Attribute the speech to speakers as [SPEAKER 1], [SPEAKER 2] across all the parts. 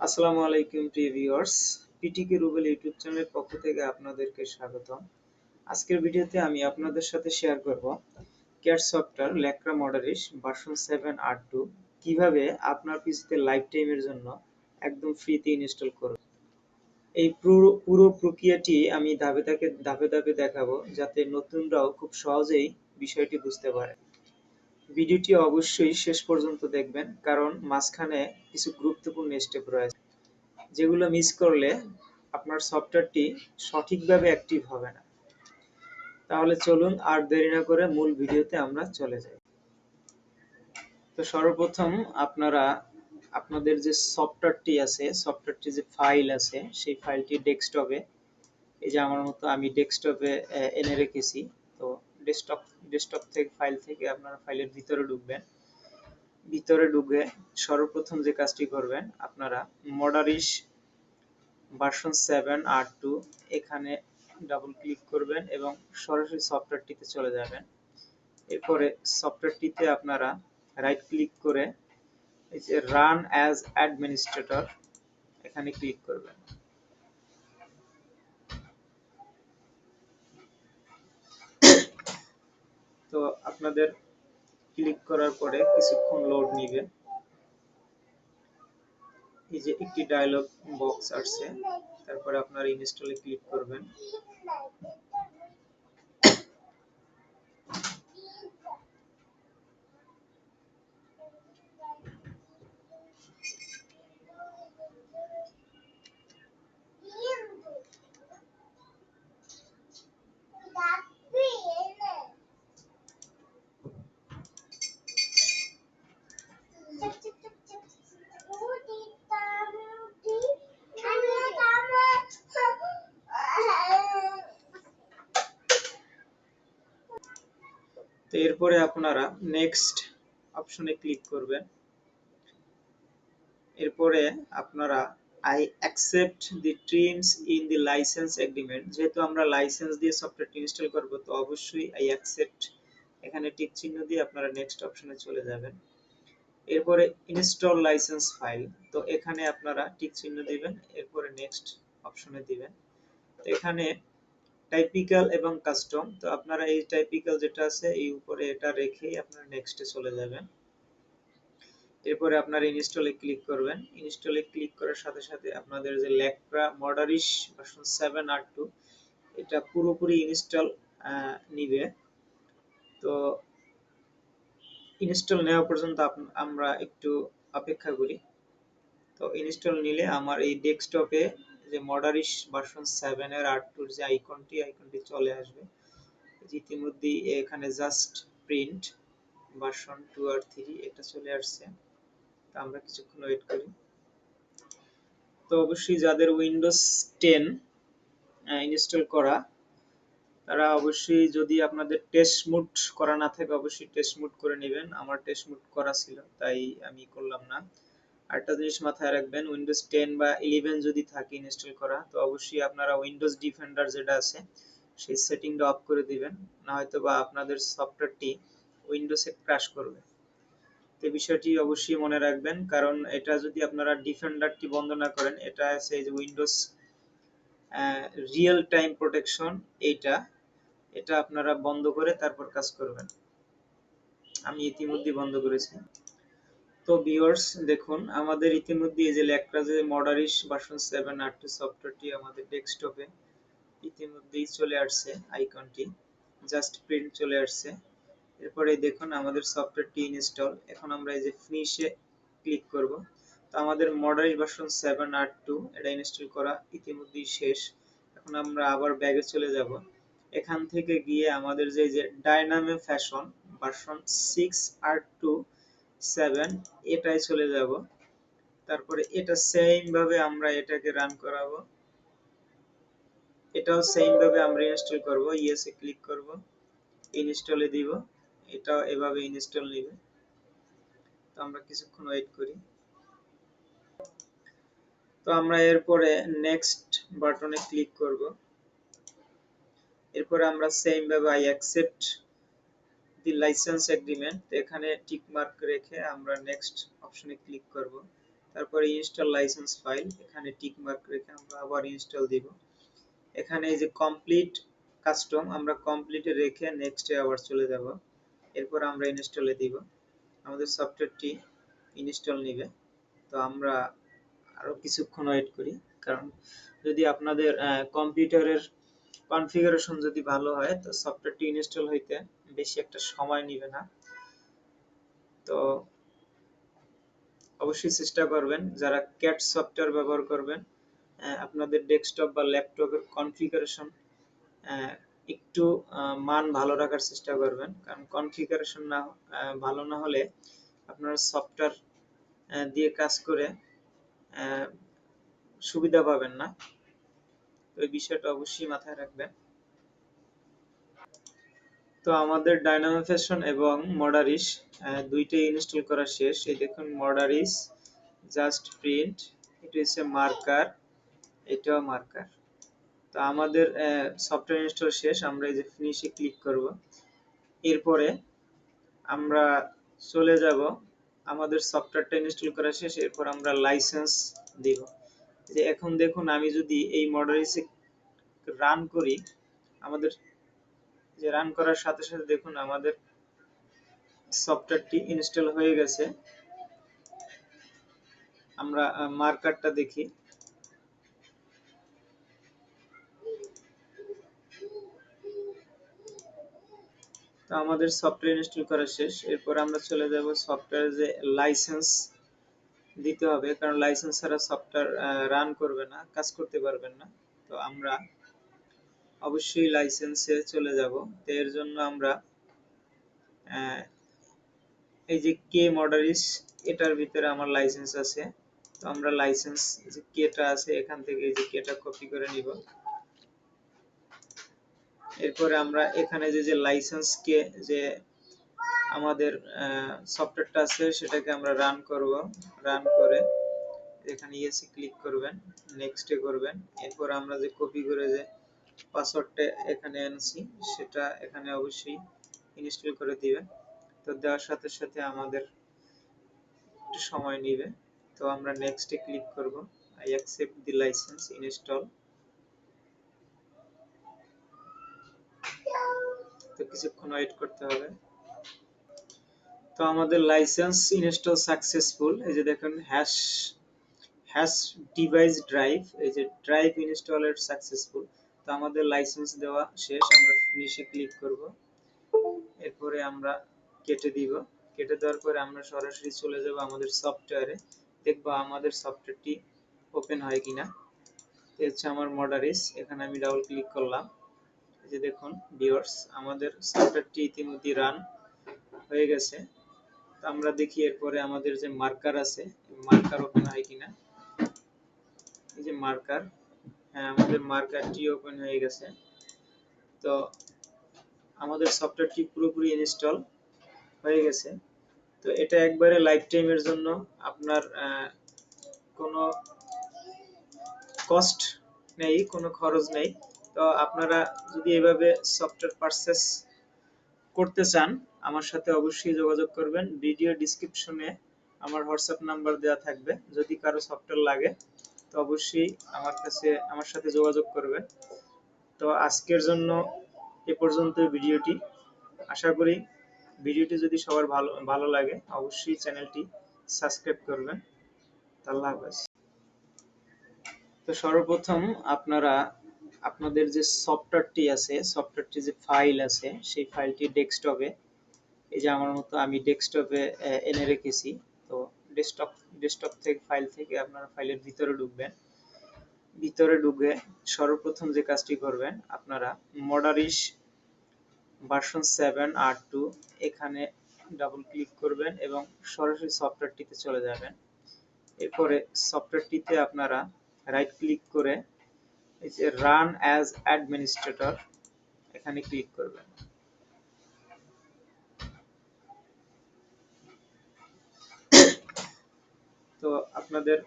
[SPEAKER 1] আসসালামু আলাইকুম প্রিয় ভিউয়ার্স, পিটিকে রুবেল ইউটিউব চ্যানেলের পক্ষ থেকে আপনাদেরকে স্বাগতম। আজকের ভিডিওতে আমি আপনাদের সাথে শেয়ার করব ক্যাট সফটওয়্যার ল্যাক্রা মডারিস ভার্সন 7R2 কিভাবে আপনার পিসিতে লাইফ টাইমের জন্য একদম ফ্রিতে ইনস্টল করবেন। এই পুরো প্রক্রিয়াটি আমি ধাপে ধাপে দেখাবো, যাতে নতুনরাও খুব সহজেই বিষয়টি বুঝতে পারে। ভিডিওটি অবশ্যই শেষ পর্যন্ত দেখবেন, কারণ মাঝখানে কিছু গুরুত্বপূর্ণ স্টেপ রয়েছে যেগুলো মিস করলে আপনার সফটওয়্যারটি সঠিকভাবে অ্যাক্টিভ হবে না। তাহলে চলুন আর দেরি না করে মূল ভিডিওতে আমরা চলে যাই। তো সর্বপ্রথম আপনাদের যে সফটওয়্যারটি আছে, সফটওয়্যারটি যে ফাইল আছে, সেই ফাইলটি ডেস্কটপে, এই যে আমার মতো আমি ডেস্কটপে এনে রেখেছি। তো ডেস্কটপ থেকে ফাইল থেকে আপনারা ফাইলের ভিতরে ঢুকবেন। ভিতরে ঢুকে সর্বপ্রথম যে কাজটি করবেন, আপনারা মডারিস ভার্সন 7R2 এখানে ডাবল ক্লিক করবেন এবং সরাসরি সফটওয়্যারটিতে চলে যাবেন। এরপরে সফটওয়্যারটিতে আপনারা রাইট ক্লিক করে এই যে রান অ্যাজ অ্যাডমিনিস্ট্রেটর এখানে ক্লিক করবেন। তো আপনাদের ক্লিক করার পরে কিছুক্ষণ লোড নিবে। এই যে একটি ডায়লগ বক্স আসছে, তারপরে আপনারা ইনস্টলে ক্লিক করবেন। তো এরপরে আপনারা নেক্সট অপশনে ক্লিক করবেন। এরপরে আপনারা I accept the terms in the licence agreement, যেহেতু আমরা লাইসেন্স দিয়ে সফটওয়্যারটি ইনস্টল করব, তো অবশ্যই আই অ্যাকসেপ্ট এখানে টিক চিহ্ন দিয়ে আপনারা নেক্সট অপশনে চলে যাবেন। এরপরে ইনস্টল লাইসেন্স ফাইল, তো এখানে আপনারা টিক চিহ্ন দিবেন, এরপরে নেক্সট অপশনে দিবেন। তো এখানে টাইপিক্যাল এবং কাস্টম, তো আপনারা এই টাইপিক্যাল যেটা আছে এই উপরে এটা রেখেই আপনারা নেক্সটে চলে যাবেন। এরপরে আপনারা ইনস্টলে ক্লিক করবেন। ইনস্টলে ক্লিক করার সাথে সাথে আপনাদের যে ল্যাক্রা মডারিস ভার্সন 7R2 এটা পুরোপুরি ইনস্টল নিবে। তো ইনস্টল নেওয়া পর্যন্ত আমরা একটু অপেক্ষা করি। তো ইনস্টল নিলে আমার এই ডেস্কটপে যে মডারিস ভার্সন 7 এর R2 এর যে আইকনটি চলে আসবে। ইতিমধ্যেই এখানে জাস্ট প্রিন্ট ভার্সন 2 আর 3 এটা চলে আসছে। তো আমরা কিছুক্ষণ ওয়েট করি। তো অবশ্যই যাদের উইন্ডোজ 10 ইনস্টল করা, তারা অবশ্যই, যদি আপনাদের টেস্ট মুড করা না থাকে, অবশ্যই টেস্ট মুড করে নেবেন। আমার টেস্ট মুড করা ছিল, তাই আমি করলাম না। আরেকটা জিনিস মাথায় রাখবেন, উইন্ডোজ 10 বা 11 যদি থাকে ইনস্টল করা, তো অবশ্যই আপনারা উইন্ডোজ ডিফেন্ডার যেটা আছে সেই সেটিংটা অফ করে দিবেন, না হয়তো বা আপনাদের সফটওয়্যারটি উইন্ডোজে ক্র্যাশ করবে। এই বিষয়টি অবশ্যই মনে রাখবেন, কারণ এটা যদি আপনারা ডিফেন্ডারটি বন্ধ না করেন, এটা আছে এই যে উইন্ডোজ রিয়েল টাইম প্রোটেকশন, এটা আপনারা বন্ধ করে তারপর কাজ করবেন। আমি ইতিমধ্যে বন্ধ করেছি। তো ভিউয়ার্স দেখুন, আমাদের ইতিমধ্যে এই যে ল্যাক্রা যে মডারিস ভার্সন 7R2 সফটওয়্যারটি আমাদের ডেস্কটপে ইতিমধ্যেই চলে আসছে, আইকনটি জাস্ট প্রিন্ট চলে আসছে। এরপরে দেখুন আমাদের সফটওয়্যারটি ইনস্টল। এখন আমরা এই যে ফিনিশে ক্লিক করব। তো আমাদের মডারিস ভার্সন 7R2 এটা ইনস্টল করা ইতিমধ্যেই শেষ। এখন আমরা আবার ব্যাগে চলে যাব। এখান থেকে গিয়ে আমাদের যে ডাইনামিক ফ্যাশন ভার্সন 6R2 7 এটাই চলে যাব। তারপরে এটা সেম ভাবে আমরা এটাকে রান করাবো। এটাও সেম ভাবে আমরা ইনস্টল করব। ইয়েসে ক্লিক করব, ইনস্টলে দিব। এটাও এভাবে ইনস্টল নেবে। তো আমরা কিছুক্ষণ ওয়েট করি। তো আমরা এরপরে নেক্সট বাটনে ক্লিক করব। এরপরে আমরা সেম ভাবে I accept the licence agreement, এখানে টিক মার্ক রেখে আমরা নেক্সট অপশনে ক্লিক করব। তারপরে ইনস্টল লাইসেন্স ফাইল, এখানে টিক মার্ক রেখে আমরা আবার ইনস্টল দিব। এখানে এই যে কমপ্লিট কাস্টম, আমরা কমপ্লিটে রেখে নেক্সটে আবার চলে যাব। এরপর আমরা ইনস্টলে দিব। আমাদের সফটওয়্যারটি ইনস্টল নিবে। তো আমরা আরো কিছুক্ষণ ওয়েট করি, কারণ যদি আপনাদের কম্পিউটারের কনফিগারেশন যদি ভালো হয় তো সফটওয়্যারটি ইনস্টল হইতে বেশি একটা সময় নেবে না। তো অবশ্যই চেষ্টা করবেন যারা ক্যাট সফটওয়্যার ব্যবহার করবেন, আপনাদের ডেস্কটপ বা ল্যাপটপের কনফিগারেশন একটু মান ভালো রাখার চেষ্টা করবেন, কারণ কনফিগারেশন না ভালো না হলে আপনার সফটওয়্যার দিয়ে কাজ করে সুবিধা পাবেন না। তো এই বিষয়টা অবশ্যই মাথায় রাখবেন। তো আমাদের ডায়নামোফ্যাশন এবং মডারিস দুইটাই ইনস্টল করা শেষ। এই দেখুন মডারিস জাস্ট প্রিন্ট, এটা হচ্ছে মার্কার, এটাও মার্কার। তো আমাদের সফটওয়্যার ইনস্টল শেষ, আমরা এই যে ফিনিশে ক্লিক করব। এরপরে আমরা চলে যাব, আমাদের সফটওয়্যারটা ইনস্টল করা শেষ, এরপর আমরা লাইসেন্স দিব। যে এখন দেখুন আমি যদি এই মডারিসে রান করি, আমাদের যে রান করার সাথে সাথে দেখুন আমাদের সফটওয়্যারটি ইনস্টল হয়ে গেছে। আমরা মার্কারটা দেখি। তো আমাদের সফটওয়্যার ইনস্টল করা শেষ। এরপর আমরা চলে যাব সফটওয়্যার যে লাইসেন্স দিতে হবে, কারণ লাইসেন্স ছাড়া সফটওয়্যার রান করবে না, কাজ করতে পারবেন না। তো আমরা অবশ্যই লাইসেন্সে চলে যাব। তো এর জন্য আমরা এই যে কে মডারিস, এটার ভিতরে আমার লাইসেন্স আছে। তো আমরা লাইসেন্স যে কেটা আছে এখান থেকে এই যে কেটা কপি করে নিব। এরপরে আমরা এখানে যে লাইসেন্স কে যে আমাদের সফটওয়্যারটা আছে সেটাকে আমরা রান করব। রান করে এখানে ইয়েসে ক্লিক করবেন, নেক্সটে করবেন। এরপর আমরা যে কপি করে যে পাসওয়ার্ডটা এখানে আনছি সেটা এখানে অবশ্যই ইনস্টল করে দিবেন। তো দেওয়ার সাথে সাথে আমাদের একটু সময় নেবে। তো আমরা নেক্সটে ক্লিক করব। I accept the licence, install. তো কিছুক্ষণ ওয়েট করতে হবে। তো আমাদের লাইসেন্স ইনস্টল সাকসেসফুল। এই যে দেখুন হ্যাশ ডিভাইস ড্রাইভ, এই যে ড্রাইভ ইনস্টলেড সাকসেসফুল। তো আমাদের লাইসেন্স দেওয়া শেষ, আমরা ফিনিশে ক্লিক করব। এরপরে আমরা কেটে দিব। কেটে দেওয়ার পরে আমরা সরাসরি চলে যাব আমাদের সফটওয়্যারে, দেখব আমাদের সফটওয়্যারটি ওপেন হয় কিনা। এই হচ্ছে আমার মডারিস, এখানে আমি ডাবল ক্লিক করলাম। এই যে দেখুন ভিউয়ার্স, আমাদের সফটওয়্যারটি ইতিমধ্যে রান হয়ে গেছে। তো আমরা দেখি এরপরে আমাদের যে মার্কার আছে, মার্কার ওপেন হয় কিনা। এই যে মার্কার, হ্যাঁ আমাদের মার্কারটি ওপেন হয়ে গেছে। তো আমাদের সফটওয়্যারটি পুরোপুরি ইনস্টল হয়ে গেছে। তো এটা একবারে লাইফ টাইমের জন্য, আপনার কোনো কস্ট নেই, কোনো খরচ নেই। তো আপনারা যদি এভাবে সফটওয়্যার পারচেস করতে চান আমার সাথে অবশ্যই যোগাযোগ করবেন। ভিডিও ডেসক্রিপশনে আমার হোয়াটসঅ্যাপ নাম্বার দেওয়া থাকবে, যদি কারো সফটওয়্যার লাগে তো অবশ্যই আমার সাথে যোগাযোগ করবেন। তো আজকের জন্য এ পর্যন্ত ভিডিওটি। আশা করি ভিডিওটি যদি সবার ভালো লাগে অবশ্যই চ্যানেলটি সাবস্ক্রাইব করবেন। আল্লাহ হাফেজ। তো সর্বপ্রথম আপনারা আপনাদের যে সফটওয়্যারটি আছে, সফটওয়্যারটি যে ফাইল আছে সেই ফাইলটি ডেস্কটপে, এই যে আমার মতো আমি ডেস্কটপে এনে রেখেছি। তো ডেস্কটপ থেকে ফাইল থেকে আপনারা ফাইলের ভিতরে ঢুকবেন। ভিতরে ঢুকে সর্বপ্রথম যে কাজটি করবেন, আপনারা মডারিস ভার্সন 7R2 এখানে ডাবল ক্লিক করবেন এবং সরাসরি সফটওয়্যারটিতে চলে যাবেন। এরপরে সফটওয়্যারটিতে আপনারা রাইট ক্লিক করে এই যে রান অ্যাজ অ্যাডমিনিস্ট্রেটর এখানে ক্লিক করবেন। তো আপনাদের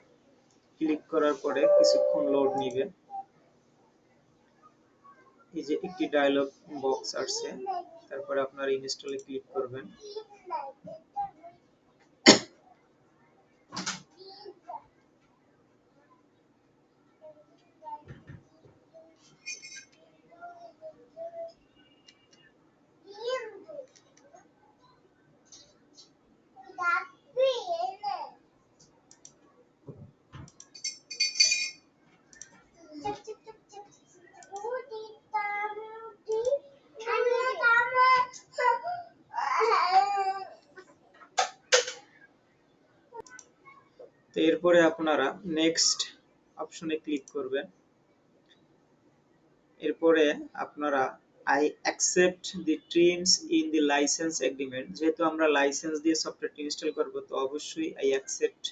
[SPEAKER 1] ক্লিক করার পরে কিছুক্ষণ লোড নিবে। এই যে একটি ডায়লগ বক্স আসছে, তারপরে আপনারা ইনস্টলে ক্লিক করবেন। এরপরে আপনারা নেক্সট অপশনে ক্লিক করবেন। এরপরে আপনারা I accept the terms in the licence agreement, যেহেতু আমরা লাইসেন্স দিয়ে সফটওয়্যারটি ইনস্টল করব, তো অবশ্যই আই অ্যাকসেপ্ট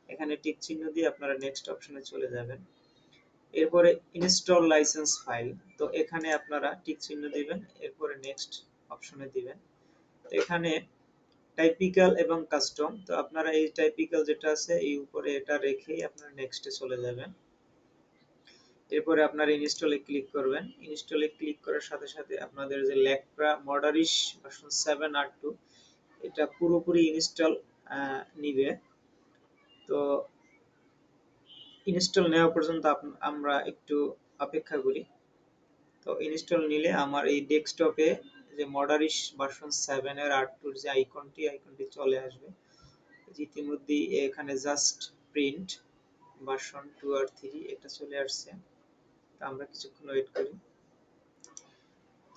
[SPEAKER 1] এখানে টিক চিহ্ন দিয়ে আপনারা নেক্সট অপশনে চলে যাবেন। এরপরে ইনস্টল লাইসেন্স ফাইল, তো এখানে আপনারা টিক চিহ্ন দিবেন, এরপরে নেক্সট অপশনে দিবেন। তো এখানে টাইপিক্যাল এবং কাস্টম, তো আপনারা এই টাইপিক্যাল যেটা আছে এই উপরে এটা রেখেই আপনারা নেক্সটে চলে যাবেন। এরপরে আপনারা ইনস্টলে ক্লিক করবেন। ইনস্টলে ক্লিক করার সাথে সাথে আপনাদের যে ল্যাকড়া মডারিশ ভার্সন 7R2 এটা পুরোপুরি ইনস্টল নিবে। তো ইনস্টল নেওয়া পর্যন্ত আমরা একটু অপেক্ষা করি। তো ইনস্টল নিলে আমার এই ডেস্কটপে যে মডারিশ ভার্সন 7 এর R2 এর যে আইকনটি চলে আসবে। ইতিমধ্যেই এখানে জাস্ট প্রিন্ট ভার্সন 2 আর 3 এটা চলে আসছে। তো আমরা কিছুক্ষণ ওয়েট করি।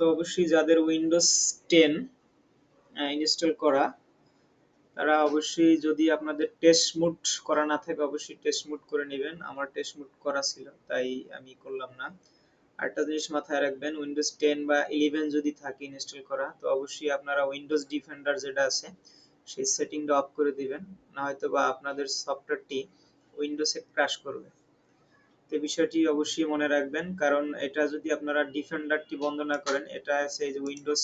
[SPEAKER 1] তো অবশ্যই যাদের উইন্ডোজ 10 ইনস্টল করা, তারা অবশ্যই, যদি আপনাদের টেস্ট মুড করা না থাকে অবশ্যই টেস্ট মুড করে নেবেন। আমার টেস্ট মুড করা ছিল তাই আমি করলাম না। আরেকটা জিনিস মাথায় রাখবেন, উইন্ডোজ 10 বা 11 যদি থাকে ইনস্টল করা, তো অবশ্যই আপনারা উইন্ডোজ ডিফেন্ডার যেটা আছে সেই সেটিংটা অফ করে দিবেন, না হয়তো বা আপনাদের সফটওয়্যারটি উইন্ডোজে ক্র্যাশ করবে। এই বিষয়টি অবশ্যই মনে রাখবেন, কারণ এটা যদি আপনারা ডিফেন্ডারটি বন্ধ না করেন, এটা আছে এই যে উইন্ডোজ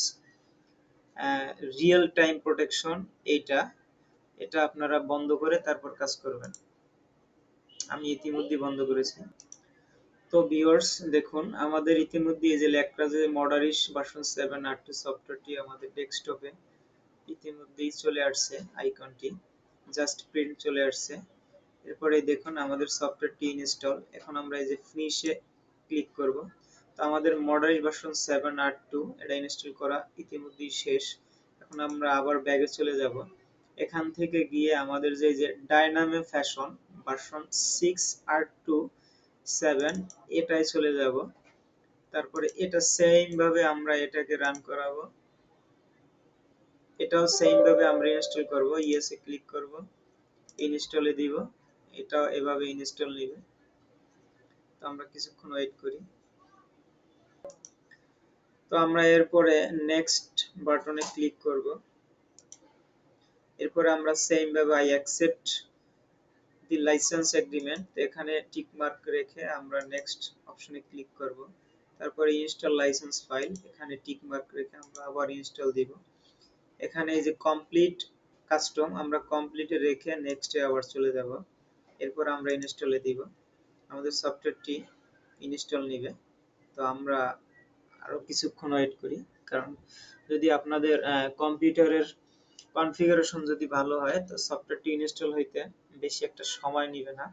[SPEAKER 1] রিয়েল টাইম প্রোটেকশন, এটা আপনারা বন্ধ করে তারপর কাজ করবেন। আমি ইতিমধ্যে বন্ধ করেছি। তো ভিউয়ার্স দেখুন, আমাদের ইতিমধ্যে এই যে ল্যাকড়া যে মডারিশ ভার্সন 7R2 সফটওয়্যারটি আমাদের ডেস্কটপে ইতিমধ্যেই চলে আসছে, আইকনটি জাস্ট প্রিন্ট চলে আসছে। এরপরে দেখুন আমাদের সফটওয়্যারটি ইনস্টল। এখন আমরা এই যে ফিনিশে ক্লিক করব। তো আমাদের মডারিশ ভার্সন 7R2 এটা ইনস্টল করা ইতিমধ্যেই শেষ। এখন আমরা আবার ব্যাগে চলে যাব। এখান থেকে গিয়ে আমাদের যে ডাইনামিক ফ্যাশন ভার্সন 6R2 7 এটাই চলে যাব। তারপরে এটা সেম ভাবে আমরা এটাকে রান করাবো, এটাও সেম ভাবে আমরা ইনস্টল করব। ইয়েসে ক্লিক করব, ইনস্টলে দিব, এটাও এভাবে ইনস্টল নেবে। তো আমরা কিছুক্ষণ ওয়েট করি। তো আমরা এরপরে নেক্সট বাটনে ক্লিক করব। এরপরে আমরা সেম ভাবে I accept the licence agreement, এখানে টিক মার্ক রেখে আমরা নেক্সট অপশনে ক্লিক করব। তারপরে ইনস্টল লাইসেন্স ফাইল, এখানে টিক মার্ক রেখে আমরা আবার ইনস্টল দিব। এখানে এই যে কমপ্লিট কাস্টম, আমরা কমপ্লিটে রেখে নেক্সটে আবার চলে যাব। এরপর আমরা ইনস্টলে দিব, আমাদের সফটওয়্যারটি ইনস্টল নেবে। তো আমরা আরো কিছুক্ষণ ওয়েট করি, কারণ যদি আপনাদের কম্পিউটারের কনফিগারেশন যদি ভালো হয় তো সফটওয়্যারটি ইনস্টল হইতে বেশি একটা সময় নেবে না।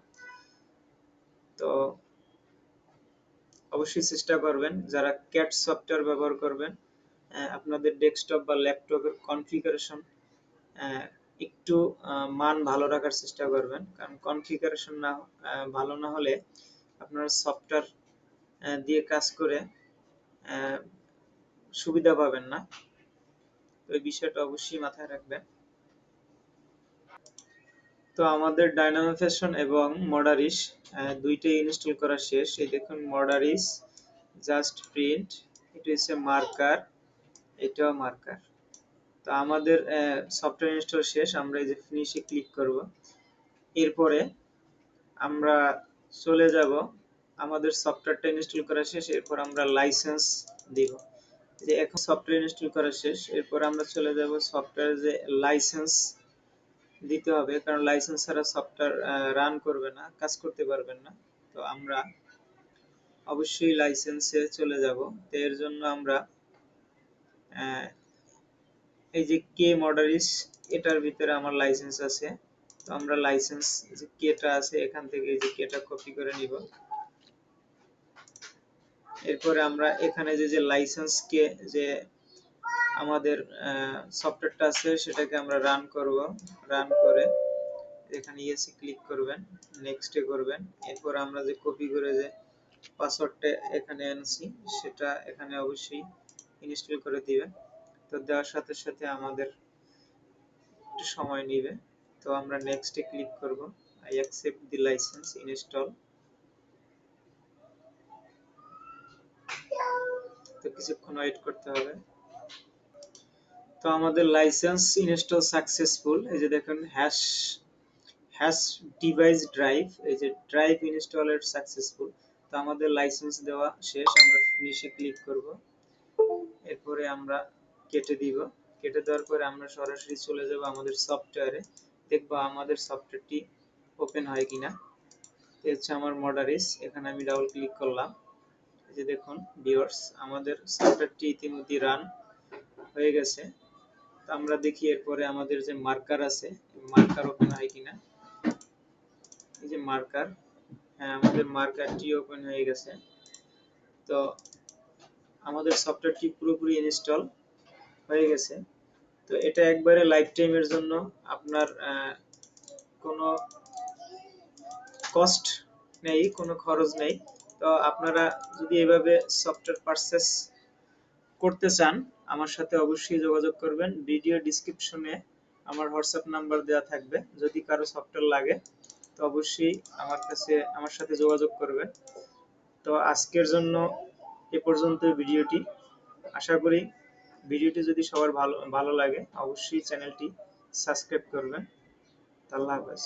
[SPEAKER 1] তো অবশ্যই চেষ্টা করবেন যারা ক্যাট সফটওয়্যার ব্যবহার করবেন, আপনাদের ডেস্কটপ বা ল্যাপটপের কনফিগারেশন একটু মান ভালো রাখার চেষ্টা করবেন, কারণ কনফিগারেশন না ভালো না হলে আপনার সফটওয়্যার দিয়ে কাজ করে সুবিধা পাবেন না। তো এই বিষয়টা অবশ্যই মাথায় রাখবেন। তো আমাদের ডায়নামো ফ্যাশন এবং মডারিশ দুইটাই ইনস্টল করা শেষ। এই দেখুন মডারিশ জাস্ট প্রিন্ট, এটা হচ্ছে মার্কার, এটাও মার্কার। তো আমাদের সফটওয়্যার ইনস্টল শেষ, আমরা এই যে ফিনিশে ক্লিক করব। এরপরে আমরা চলে যাব, আমাদের সফটওয়্যারটা ইনস্টল করা শেষ, এরপর আমরা লাইসেন্স দিব। যে এখন সফটওয়্যার ইনস্টল করা শেষ, এরপর আমরা চলে যাব সফটওয়্যার যে লাইসেন্স দিতে হবে, কারণ লাইসেন্স ছাড়া সফটওয়্যার রান করবে না, কাজ করতে পারবেন না। তো আমরা অবশ্যই লাইসেন্সে চলে যাব। তো এর জন্য আমরা এই যে কে মডারিশ এটার ভিতরে আমার লাইসেন্স আছে। তো আমরা লাইসেন্স যে কেটা আছে এখান থেকে এই যে কেটা কপি করে নিব। এরপরে আমরা এখানে যে লাইসেন্স কে যে আমাদের সফটওয়্যারটা আছে সেটাকে আমরা রান করব। রান করে এখানে ইয়েসে ক্লিক করবেন, নেক্সটে করবেন। এরপর আমরা যে কপি করে যে পাসওয়ার্ডটা এখানে আনছি সেটা এখানে অবশ্যই ইনস্টল করে দিবেন। তো দেওয়ার সাথে সাথে আমাদের একটু সময় নেবে। তো আমরা নেক্সটে ক্লিক করব, I accept the license, install। তো কিছুক্ষণ ওয়েট করতে হবে। তো আমাদের লাইসেন্স ইনস্টল সাকসেসফুল। এই যে দেখুন হ্যাশ ডিভাইস ড্রাইভ, এই যে ড্রাইভ ইনস্টলের সাকসেসফুল। তো আমাদের লাইসেন্স দেওয়া শেষ, আমরা ফিনিশে ক্লিক করব। এরপরে আমরা কেটে দিব। কেটে দেওয়ার পরে আমরা সরাসরি চলে যাব আমাদের সফটওয়্যারে, দেখব আমাদের সফটওয়্যারটি ওপেন হয় কিনা। এই হচ্ছে আমার মডারিস, এখানে আমি ডাবল ক্লিক করলাম। এই যে দেখুন ভিউয়ার্স, আমাদের সফটওয়্যারটি ইতিমধ্যে রান হয়ে গেছে। তো আমরা দেখি এরপরে আমাদের যে মার্কার আছে, মার্কার ওপেন হয় কিনা। এই যে মার্কার, হ্যাঁ আমাদের মার্কারটি ওপেন হয়ে গেছে। তো আমাদের সফটওয়্যারটি পুরোপুরি ইনস্টল হয়ে গেছে। তো এটা একবারে লাইফ টাইমের জন্য, আপনার কোনো কস্ট নেই, কোনো খরচ নেই। তো আপনারা যদি এভাবে সফটওয়্যার পারচেস করতে চান, আমার সাথে অবশ্যই যোগাযোগ করবেন। ভিডিও ডেসক্রিপশনে আমার হোয়াটসঅ্যাপ নাম্বার দেওয়া থাকবে, যদি কারো সফটওয়্যার লাগে তো অবশ্যই আমার সাথে যোগাযোগ করবেন। তো আজকের জন্য এ পর্যন্ত ভিডিওটি। আশা করি ভিডিওটি যদি সবার ভালো লাগে, অবশ্যই চ্যানেলটি সাবস্ক্রাইব করবেন। আল্লাহ হাফেজ।